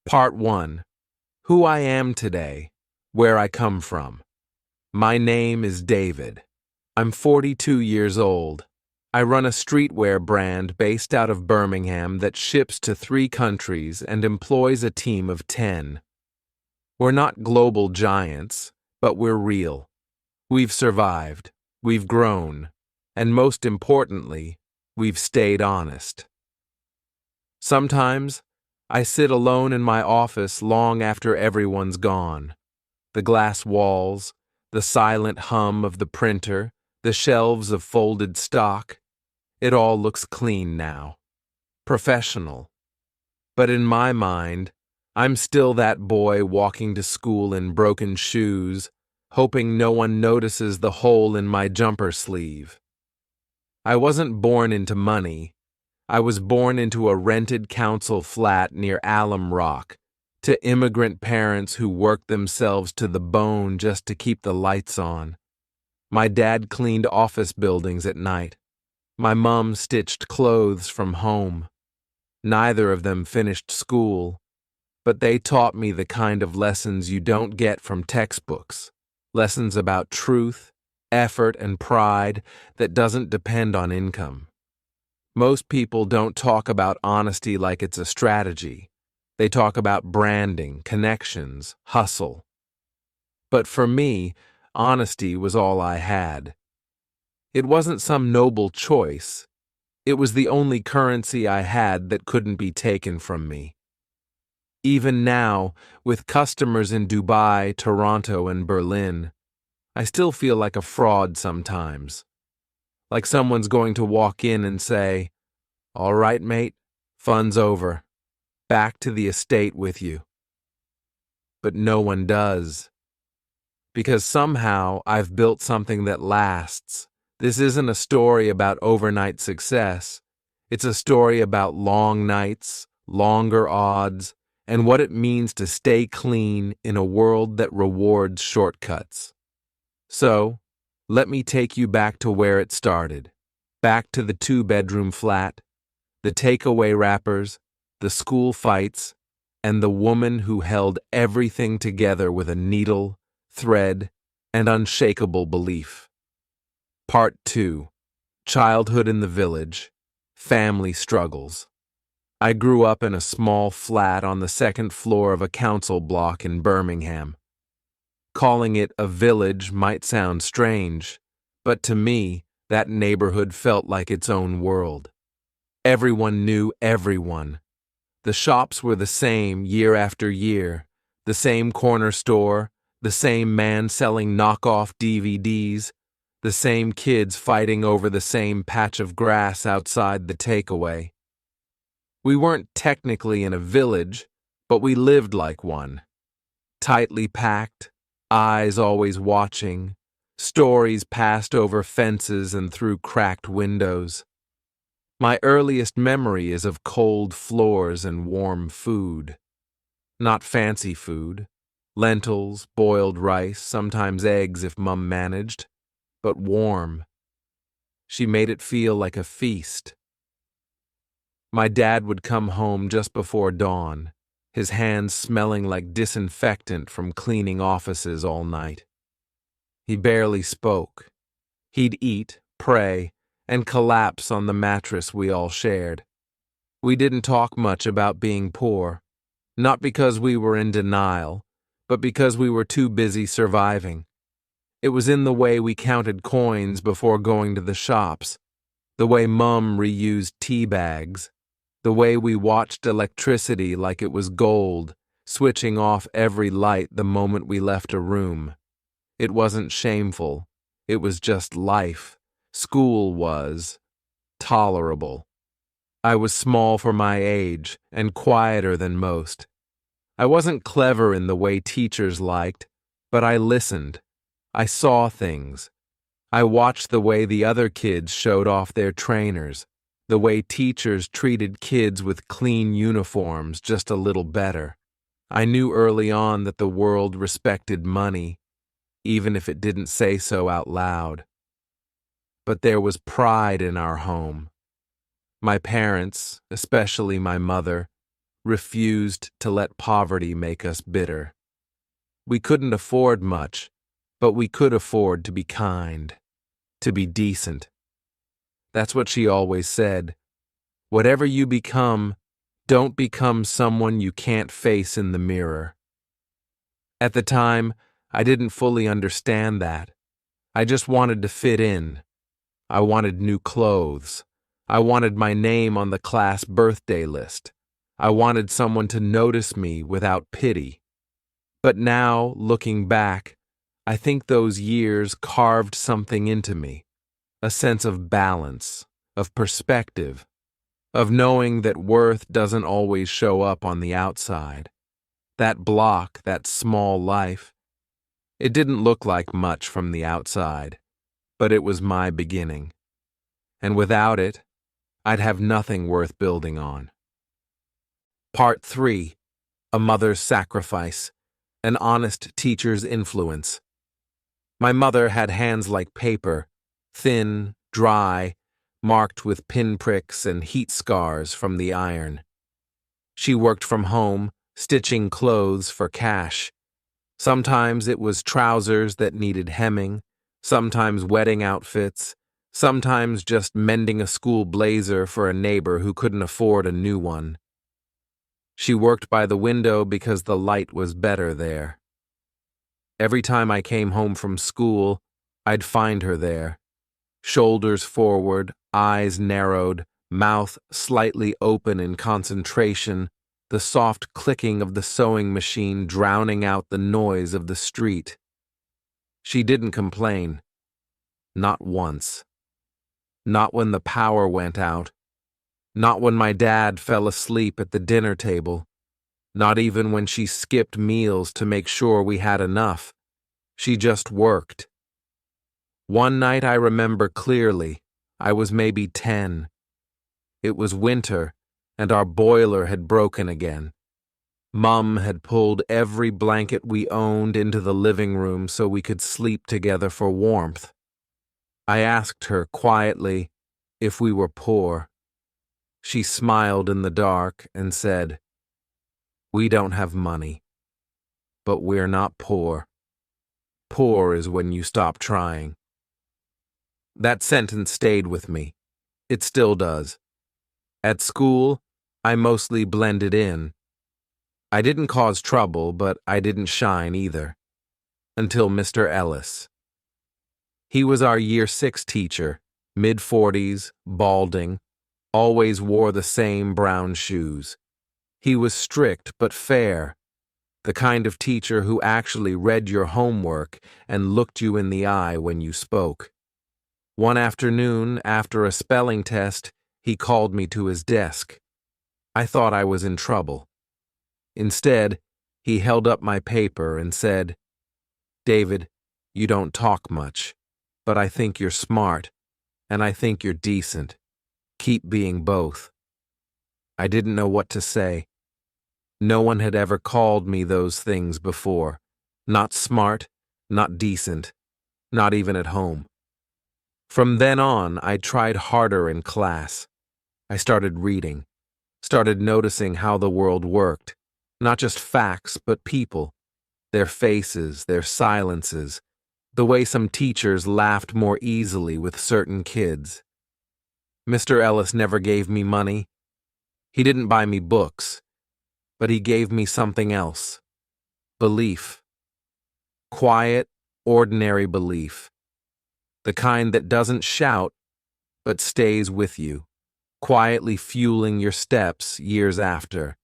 Part 1. Who I am today, where I come from. My name is David. I'm 42 years old. I run a streetwear brand based out of Birmingham that ships to 3 countries and employs a team of 10. We're not global giants, but we're real. We've survived, we've grown, and most importantly, we've stayed honest. Sometimes, I sit alone in my office long after everyone's gone. The glass walls, the silent hum of the printer, the shelves of folded stock. It all looks clean now. Professional. But in my mind, I'm still that boy walking to school in broken shoes, hoping no one notices the hole in my jumper sleeve. I wasn't born into money. I was born into a rented council flat near Alum Rock, to immigrant parents who worked themselves to the bone just to keep the lights on. My dad cleaned office buildings at night. My mom stitched clothes from home. Neither of them finished school, but they taught me the kind of lessons you don't get from textbooks. Lessons about truth, effort, and pride that doesn't depend on income. Most people don't talk about honesty like it's a strategy. They talk about branding, connections, hustle. But for me, honesty was all I had. It wasn't some noble choice. It was the only currency I had that couldn't be taken from me. Even now, with customers in Dubai, Toronto, and Berlin, I still feel like a fraud sometimes. Like someone's going to walk in and say, "All right, mate, fun's over. Back to the estate with you." But no one does. Because somehow I've built something that lasts. This isn't a story about overnight success. It's a story about long nights, longer odds, and what it means to stay clean in a world that rewards shortcuts. So, let me take you back to where it started. Back to the 2-bedroom flat, the takeaway wrappers, the school fights, and the woman who held everything together with a needle, thread, and unshakable belief. Part 2. Childhood in the village. Family struggles. I grew up in a small flat on the 2nd floor of a council block in Birmingham. Calling it a village might sound strange, but to me, that neighborhood felt like its own world. Everyone knew everyone. The shops were the same year after year, the same corner store, the same man selling knockoff DVDs, the same kids fighting over the same patch of grass outside the takeaway. We weren't technically in a village, but we lived like one. Tightly packed, eyes always watching, stories passed over fences and through cracked windows. My earliest memory is of cold floors and warm food. Not fancy food. Lentils, boiled rice, sometimes eggs if Mum managed, but warm. She made it feel like a feast. My dad would come home just before dawn, his hands smelling like disinfectant from cleaning offices all night. He barely spoke. He'd eat, pray, and collapse on the mattress we all shared. We didn't talk much about being poor, not because we were in denial, but because we were too busy surviving. It was in the way we counted coins before going to the shops, the way Mum reused tea bags, the way we watched electricity like it was gold, switching off every light the moment we left a room. It wasn't shameful. It was just life. School was tolerable. I was small for my age and quieter than most. I wasn't clever in the way teachers liked, but I listened. I saw things. I watched the way the other kids showed off their trainers, the way teachers treated kids with clean uniforms just a little better. I knew early on that the world respected money, even if it didn't say so out loud. But there was pride in our home. My parents, especially my mother, refused to let poverty make us bitter. We couldn't afford much, but we could afford to be kind, to be decent. That's what she always said. Whatever you become, don't become someone you can't face in the mirror. At the time, I didn't fully understand that. I just wanted to fit in. I wanted new clothes. I wanted my name on the class birthday list. I wanted someone to notice me without pity. But now, looking back, I think those years carved something into me, a sense of balance, of perspective, of knowing that worth doesn't always show up on the outside. That block, that small life, it didn't look like much from the outside, but it was my beginning. And without it, I'd have nothing worth building on. Part 3. A Mother's Sacrifice. An Honest Teacher's Influence. My mother had hands like paper, thin, dry, marked with pinpricks and heat scars from the iron. She worked from home, stitching clothes for cash. Sometimes it was trousers that needed hemming, sometimes wedding outfits, sometimes just mending a school blazer for a neighbor who couldn't afford a new one. She worked by the window because the light was better there. Every time I came home from school, I'd find her there. Shoulders forward, eyes narrowed, mouth slightly open in concentration, the soft clicking of the sewing machine drowning out the noise of the street. She didn't complain. Not once. Not when the power went out. Not when my dad fell asleep at the dinner table. Not even when she skipped meals to make sure we had enough. She just worked. One night I remember clearly. I was maybe 10. It was winter, and our boiler had broken again. Mum had pulled every blanket we owned into the living room so we could sleep together for warmth. I asked her quietly if we were poor. She smiled in the dark and said, "We don't have money, but we're not poor. Poor is when you stop trying." That sentence stayed with me. It still does. At school, I mostly blended in. I didn't cause trouble, but I didn't shine either. Until Mr. Ellis. He was our Year 6 teacher, mid-40s, balding, always wore the same brown shoes. He was strict but fair, the kind of teacher who actually read your homework and looked you in the eye when you spoke. One afternoon, after a spelling test, he called me to his desk. I thought I was in trouble. Instead, he held up my paper and said, "David, you don't talk much, but I think you're smart, and I think you're decent. Keep being both." I didn't know what to say. No one had ever called me those things before. Not smart, not decent, not even at home. From then on, I tried harder in class. I started reading, started noticing how the world worked. Not just facts, but people, their faces, their silences, the way some teachers laughed more easily with certain kids. Mr. Ellis never gave me money. He didn't buy me books, but he gave me something else. Belief. Quiet, ordinary belief. The kind that doesn't shout, but stays with you, quietly fueling your steps years after.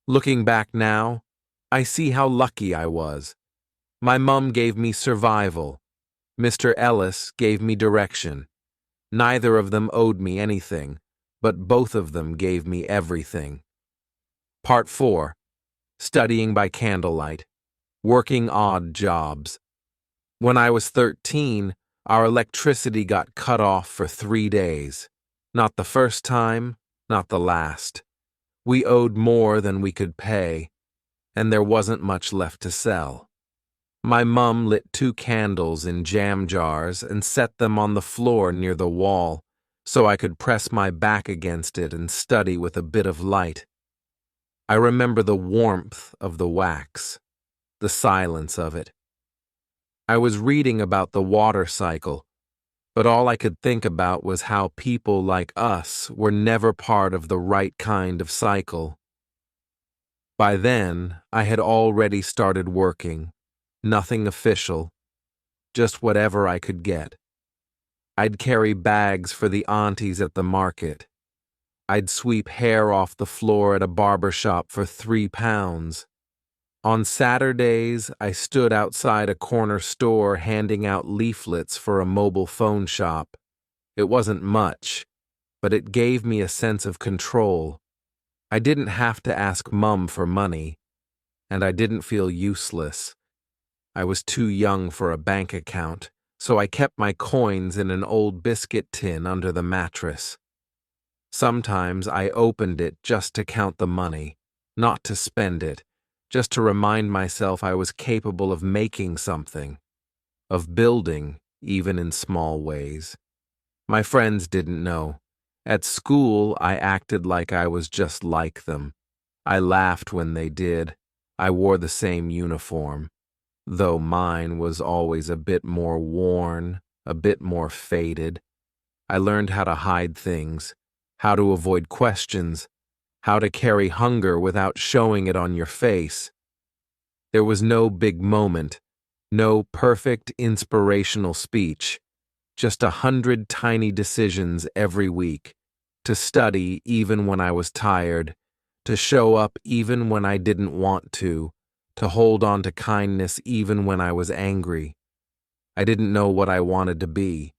Looking back now, I see how lucky I was. My mum gave me survival. Mr. Ellis gave me direction. Neither of them owed me anything, but both of them gave me everything. Part 4. Studying by candlelight. Working odd jobs. When I was 13, our electricity got cut off for 3 days. Not the first time, not the last. We owed more than we could pay, and there wasn't much left to sell. My mum lit 2 candles in jam jars and set them on the floor near the wall, so I could press my back against it and study with a bit of light. I remember the warmth of the wax, the silence of it. I was reading about the water cycle, but all I could think about was how people like us were never part of the right kind of cycle. By then, I had already started working. Nothing official, just whatever I could get. I'd carry bags for the aunties at the market. I'd sweep hair off the floor at a barber shop for £3. On Saturdays, I stood outside a corner store handing out leaflets for a mobile phone shop. It wasn't much, but it gave me a sense of control. I didn't have to ask Mum for money, and I didn't feel useless. I was too young for a bank account, so I kept my coins in an old biscuit tin under the mattress. Sometimes I opened it just to count the money, not to spend it, just to remind myself I was capable of making something, of building, even in small ways. My friends didn't know. At school, I acted like I was just like them. I laughed when they did. I wore the same uniform, though mine was always a bit more worn, a bit more faded. I learned how to hide things, how to avoid questions, how to carry hunger without showing it on your face. There was no big moment, no perfect inspirational speech, just 100 tiny decisions every week, to study even when I was tired, to show up even when I didn't want to hold on to kindness even when I was angry. I didn't know what I wanted to be.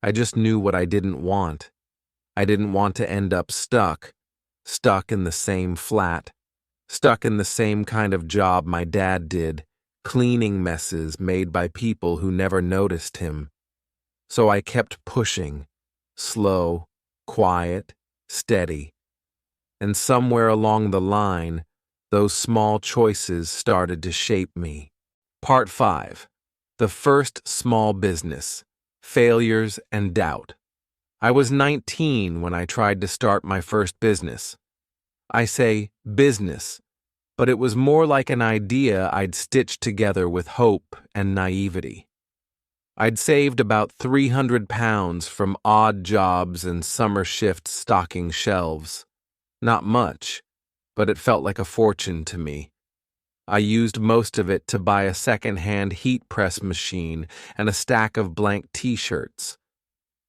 I just knew what I didn't want. I didn't want to end up stuck in the same flat, stuck in the same kind of job my dad did, cleaning messes made by people who never noticed him. So I kept pushing, slow, quiet, steady. And somewhere along the line, those small choices started to shape me. Part 5. The first small business, failures and doubt. I was 19 when I tried to start my first business. I say business, but it was more like an idea I'd stitched together with hope and naivety. I'd saved about £300 from odd jobs and summer shifts stocking shelves. Not much, but it felt like a fortune to me. I used most of it to buy a second-hand heat press machine and a stack of blank t-shirts.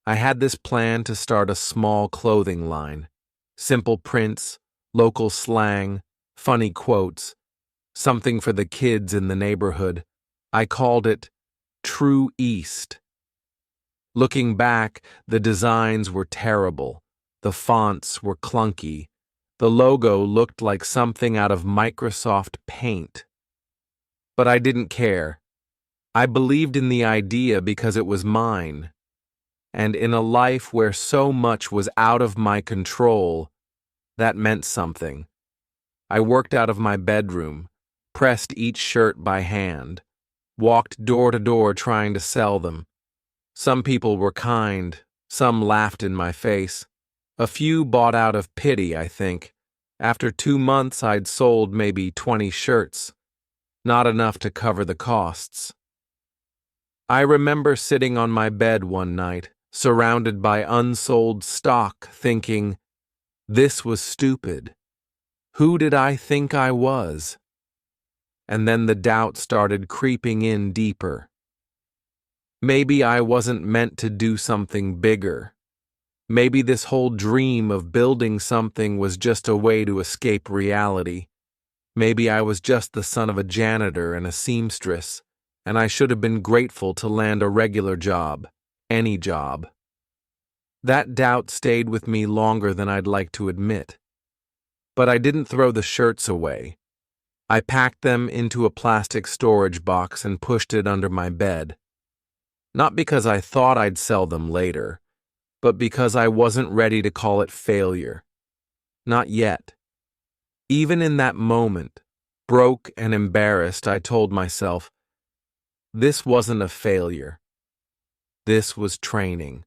I had this plan to start a small clothing line. Simple prints, local slang, funny quotes, something for the kids in the neighborhood. I called it True East. Looking back, the designs were terrible. The fonts were clunky. The logo looked like something out of Microsoft Paint. But I didn't care. I believed in the idea because it was mine. And in a life where so much was out of my control, that meant something. I worked out of my bedroom, pressed each shirt by hand, walked door to door trying to sell them. Some people were kind, some laughed in my face. A few bought out of pity, I think. After 2 months, I'd sold maybe 20 shirts, not enough to cover the costs. I remember sitting on my bed one night, surrounded by unsold stock, thinking, this was stupid. Who did I think I was? And then the doubt started creeping in deeper. Maybe I wasn't meant to do something bigger. Maybe this whole dream of building something was just a way to escape reality. Maybe I was just the son of a janitor and a seamstress, and I should have been grateful to land a regular job, any job. That doubt stayed with me longer than I'd like to admit. But I didn't throw the shirts away. I packed them into a plastic storage box and pushed it under my bed. Not because I thought I'd sell them later, but because I wasn't ready to call it failure. Not yet. Even in that moment, broke and embarrassed, I told myself, this wasn't a failure. This was training.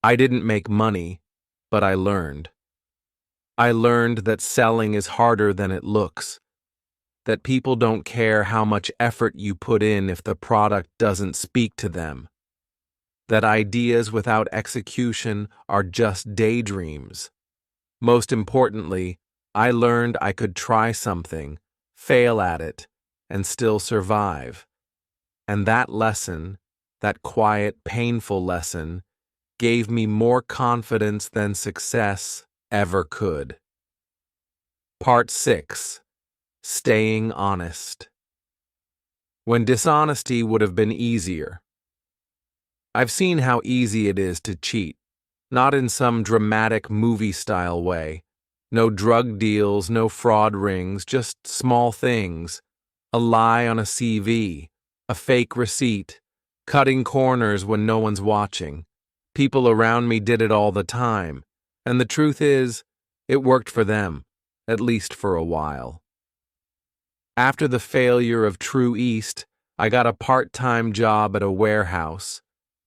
I didn't make money, but I learned. I learned that selling is harder than it looks, that people don't care how much effort you put in if the product doesn't speak to them, that ideas without execution are just daydreams. Most importantly, I learned I could try something, fail at it, and still survive. And that lesson, that quiet, painful lesson, gave me more confidence than success ever could. Part 6. Staying honest. When dishonesty would have been easier. I've seen how easy it is to cheat, not in some dramatic movie-style way. No drug deals, no fraud rings, just small things. A lie on a CV, a fake receipt, cutting corners when no one's watching. People around me did it all the time, and the truth is, it worked for them, at least for a while. After the failure of True East, I got a part-time job at a warehouse,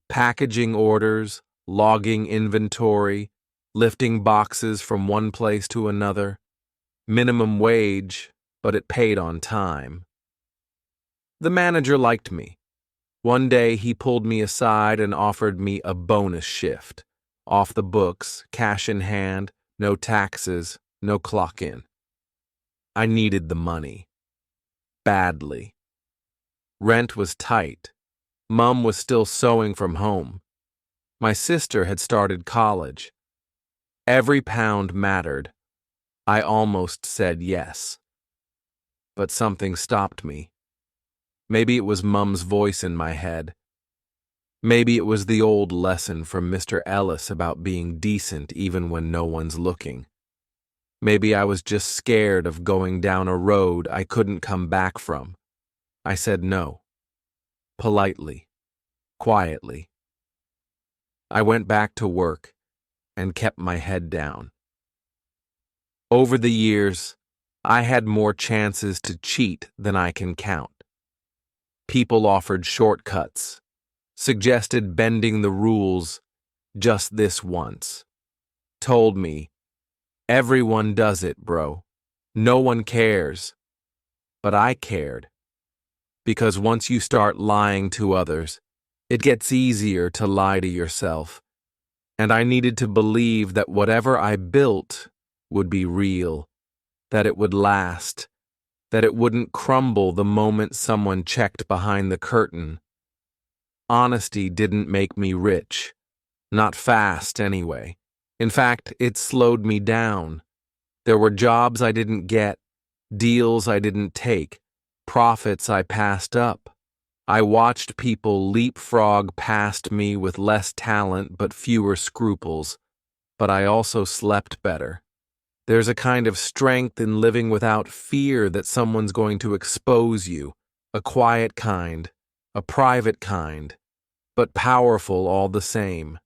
packaging orders, logging inventory, lifting boxes from one place to another. Minimum wage, but it paid on time. The manager liked me. One day he pulled me aside and offered me a bonus shift. Off the books, cash in hand, no taxes, no clock in. I needed the money. Badly. Rent was tight. Mum was still sewing from home. My sister had started college. Every pound mattered. I almost said yes. But something stopped me. Maybe it was Mum's voice in my head. Maybe it was the old lesson from Mr. Ellis about being decent even when no one's looking. Maybe I was just scared of going down a road I couldn't come back from. I said no. Politely. Quietly. I went back to work and kept my head down. Over the years, I had more chances to cheat than I can count. People offered shortcuts, suggested bending the rules just this once, told me, everyone does it, bro. No one cares. But I cared. Because once you start lying to others, it gets easier to lie to yourself. And I needed to believe that whatever I built would be real, that it would last, that it wouldn't crumble the moment someone checked behind the curtain. Honesty didn't make me rich. Not fast, anyway. In fact, it slowed me down. There were jobs I didn't get, deals I didn't take, profits I passed up. I watched people leapfrog past me with less talent but fewer scruples. But I also slept better. There's a kind of strength in living without fear that someone's going to expose you, a quiet kind, a private kind, but powerful all the same.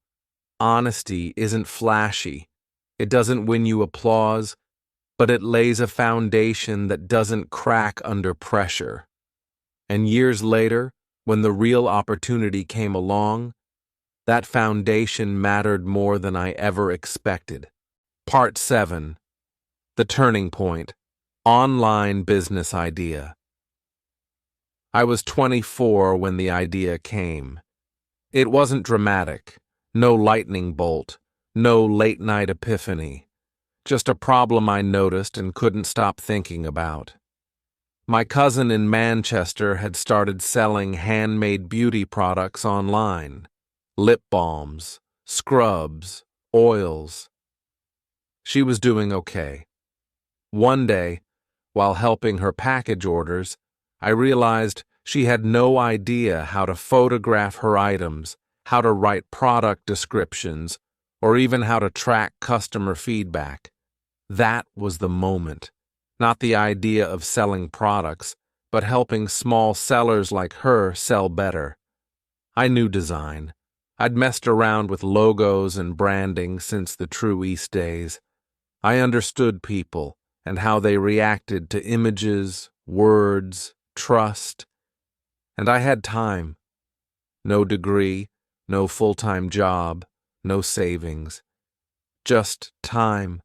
Honesty isn't flashy. It doesn't win you applause, but it lays a foundation that doesn't crack under pressure. And years later, when the real opportunity came along, that foundation mattered more than I ever expected. Part 7. The Turning Point. Online Business Idea. I was 24 when the idea came. It wasn't dramatic, no lightning bolt, no late-night epiphany, just a problem I noticed and couldn't stop thinking about. My cousin in Manchester had started selling handmade beauty products online. Lip balms, scrubs, oils. She was doing okay. One day, while helping her package orders, I realized she had no idea how to photograph her items, how to write product descriptions, or even how to track customer feedback. That was the moment. Not the idea of selling products, but helping small sellers like her sell better. I knew design. I'd messed around with logos and branding since the True East days. I understood people and how they reacted to images, words, trust. And I had time. No degree, no full-time job, no savings. Just time.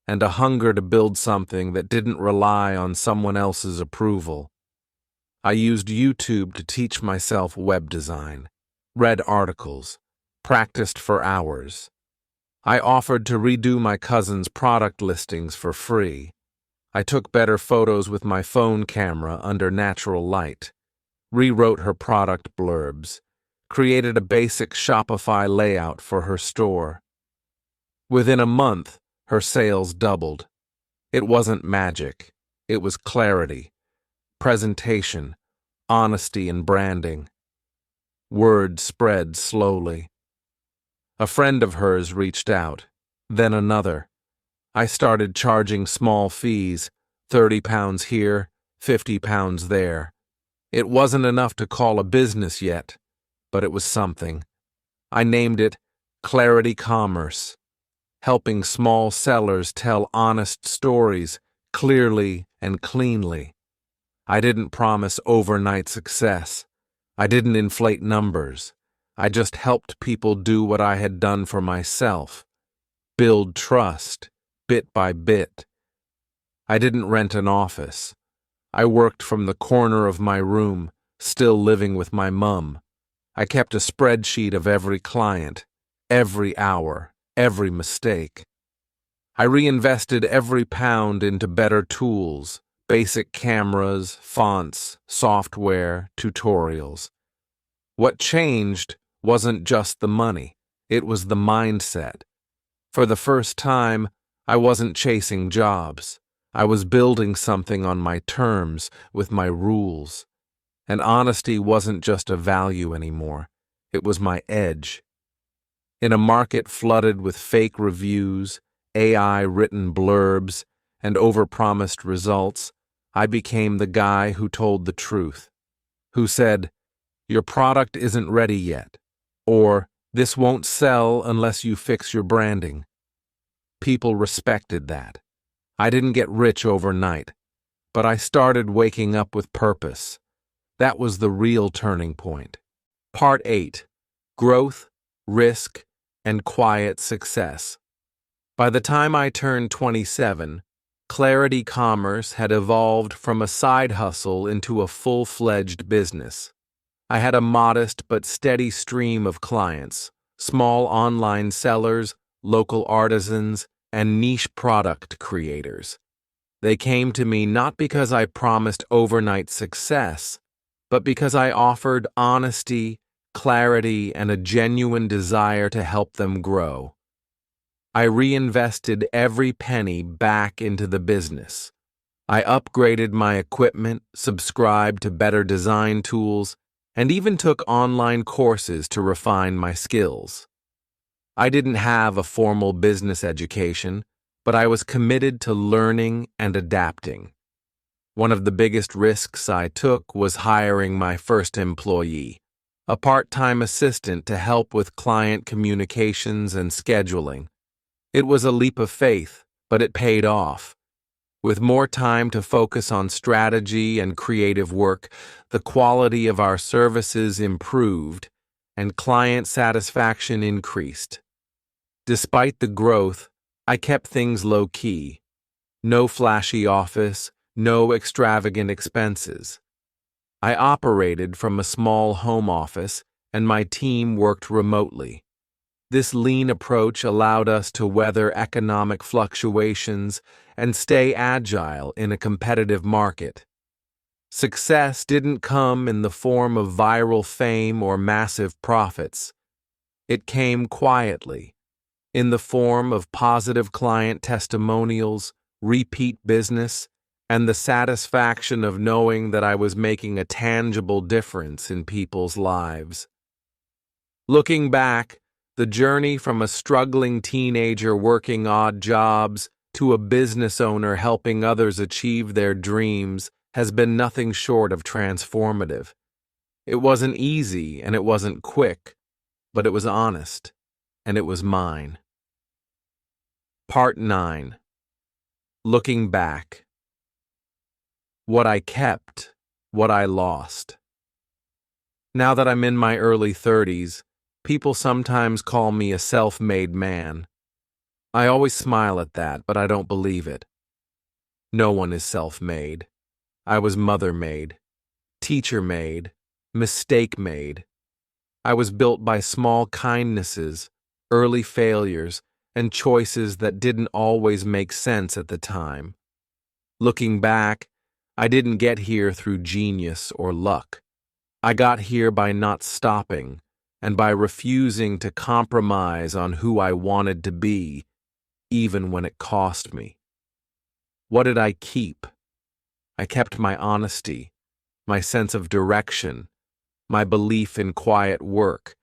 and a hunger to build something that didn't rely on someone else's approval. I used YouTube to teach myself web design, read articles, practiced for hours. I offered to redo my cousin's product listings for free. I took better photos with my phone camera under natural light, rewrote her product blurbs, created a basic Shopify layout for her store. Within a month, her sales doubled. It wasn't magic. It was clarity, presentation, honesty, and branding. Word spread slowly. A friend of hers reached out, then another. I started charging small fees, £30 here, £50 there. It wasn't enough to call a business yet, but it was something. I named it Clarity Commerce, helping small sellers tell honest stories clearly and cleanly. I didn't promise overnight success. I didn't inflate numbers. I just helped people do what I had done for myself, build trust, bit by bit. I didn't rent an office. I worked from the corner of my room, still living with my mum. I kept a spreadsheet of every client, every hour, every mistake. I reinvested every pound into better tools, basic cameras, fonts, software, tutorials. What changed wasn't just the money, it was the mindset. For the first time, I wasn't chasing jobs. I was building something on my terms, with my rules. And honesty wasn't just a value anymore, it was my edge. In a market flooded with fake reviews, AI-written blurbs, and overpromised results, I became the guy who told the truth, who said, "Your product isn't ready yet," or "This won't sell unless you fix your branding." People respected that. I didn't get rich overnight, but I started waking up with purpose. That was the real turning point. Part 8. Growth, Risk, and Quiet Success. By the time I turned 27, Clarity Commerce had evolved from a side hustle into a full-fledged business. I had a modest but steady stream of clients, small online sellers, local artisans, and niche product creators. They came to me not because I promised overnight success, but because I offered honesty, clarity, and a genuine desire to help them grow. I reinvested every penny back into the business. I upgraded my equipment, subscribed to better design tools, and even took online courses to refine my skills. I didn't have a formal business education, but I was committed to learning and adapting. One of the biggest risks I took was hiring my first employee, a part-time assistant to help with client communications and scheduling. It was a leap of faith, but it paid off. With more time to focus on strategy and creative work, the quality of our services improved, and client satisfaction increased. Despite the growth, I kept things low-key. No flashy office, no extravagant expenses. I operated from a small home office, and my team worked remotely. This lean approach allowed us to weather economic fluctuations and stay agile in a competitive market. Success didn't come in the form of viral fame or massive profits. It came quietly, in the form of positive client testimonials, repeat business, and the satisfaction of knowing that I was making a tangible difference in people's lives. Looking back, the journey from a struggling teenager working odd jobs to a business owner helping others achieve their dreams has been nothing short of transformative. It wasn't easy and it wasn't quick, but it was honest, and it was mine. Part 9. Looking back. What I kept, what I lost. Now that I'm in my early 30s, people sometimes call me a self-made man. I always smile at that, but I don't believe it. No one is self-made. I was mother-made, teacher-made, mistake-made. I was built by small kindnesses, early failures, and choices that didn't always make sense at the time. Looking back, I didn't get here through genius or luck. I got here by not stopping and by refusing to compromise on who I wanted to be, even when it cost me. What did I keep? I kept my honesty, my sense of direction, my belief in quiet work.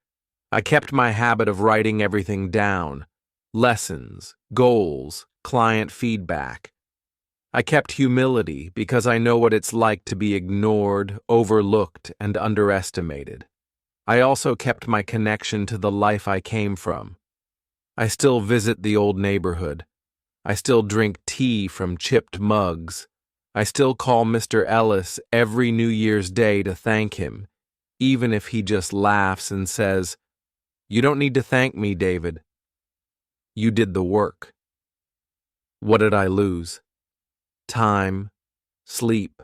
I kept my habit of writing everything down, lessons, goals, client feedback. I kept humility because I know what it's like to be ignored, overlooked, and underestimated. I also kept my connection to the life I came from. I still visit the old neighborhood. I still drink tea from chipped mugs. I still call Mr. Ellis every New Year's Day to thank him, even if he just laughs and says, "You don't need to thank me, David. You did the work." What did I lose? Time, sleep,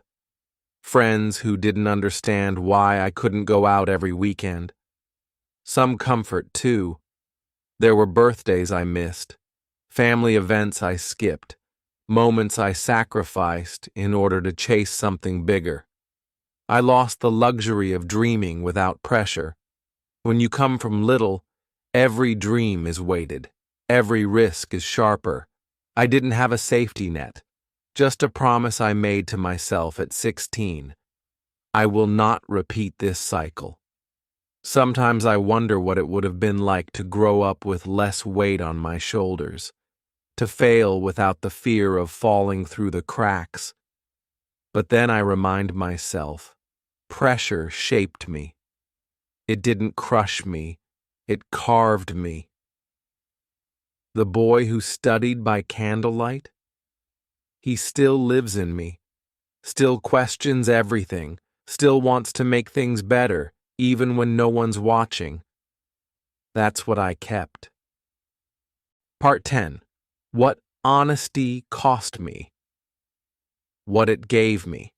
friends who didn't understand why I couldn't go out every weekend. Some comfort, too. There were birthdays I missed, family events I skipped, moments I sacrificed in order to chase something bigger. I lost the luxury of dreaming without pressure. When you come from little, every dream is weighted, every risk is sharper. I didn't have a safety net, just a promise I made to myself at 16. I will not repeat this cycle. Sometimes I wonder what it would have been like to grow up with less weight on my shoulders, to fail without the fear of falling through the cracks. But then I remind myself, pressure shaped me. It didn't crush me, it carved me. The boy who studied by candlelight? He still lives in me, still questions everything, still wants to make things better, even when no one's watching. That's what I kept. Part 10. What honesty cost me. What it gave me.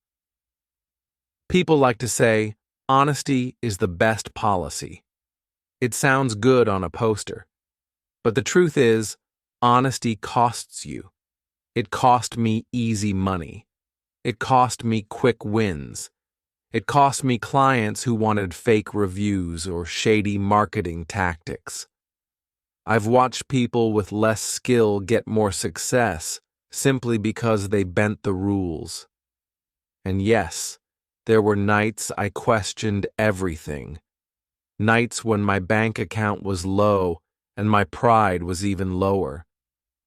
People like to say, honesty is the best policy. It sounds good on a poster. But the truth is, honesty costs you. It cost me easy money. It cost me quick wins. It cost me clients who wanted fake reviews or shady marketing tactics. I've watched people with less skill get more success simply because they bent the rules. And yes, there were nights I questioned everything. Nights when my bank account was low and my pride was even lower.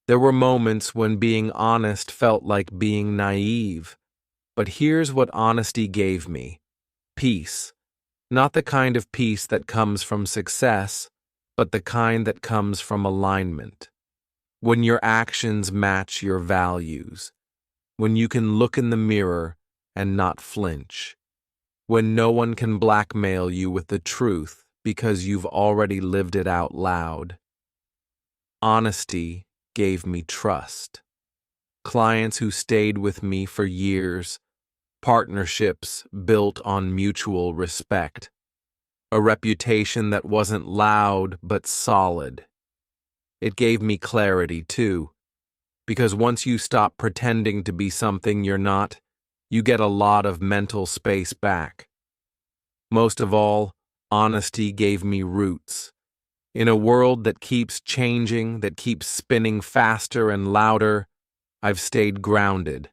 There were moments when being honest felt like being naive. But here's what honesty gave me. Peace. Not the kind of peace that comes from success, but the kind that comes from alignment. When your actions match your values. When you can look in the mirror and not flinch. When no one can blackmail you with the truth because you've already lived it out loud. Honesty gave me trust. Clients who stayed with me for years. Partnerships built on mutual respect. A reputation that wasn't loud but solid. It gave me clarity too, because once you stop pretending to be something you're not, you get a lot of mental space back. Most of all, honesty gave me roots. In a world that keeps changing, that keeps spinning faster and louder, I've stayed grounded.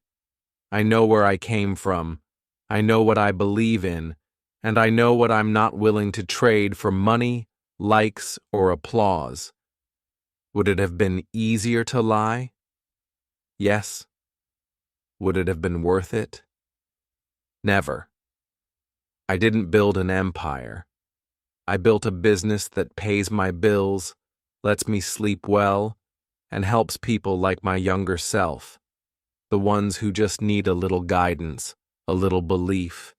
I know where I came from, I know what I believe in, and I know what I'm not willing to trade for money, likes, or applause. Would it have been easier to lie? Yes. Would it have been worth it? Never. I didn't build an empire. I built a business that pays my bills, lets me sleep well, and helps people like my younger self. The ones who just need a little guidance, a little belief,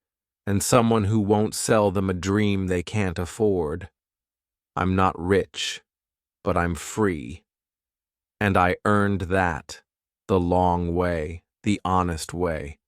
and someone who won't sell them a dream they can't afford. I'm not rich, but I'm free. And I earned that the long way, the honest way.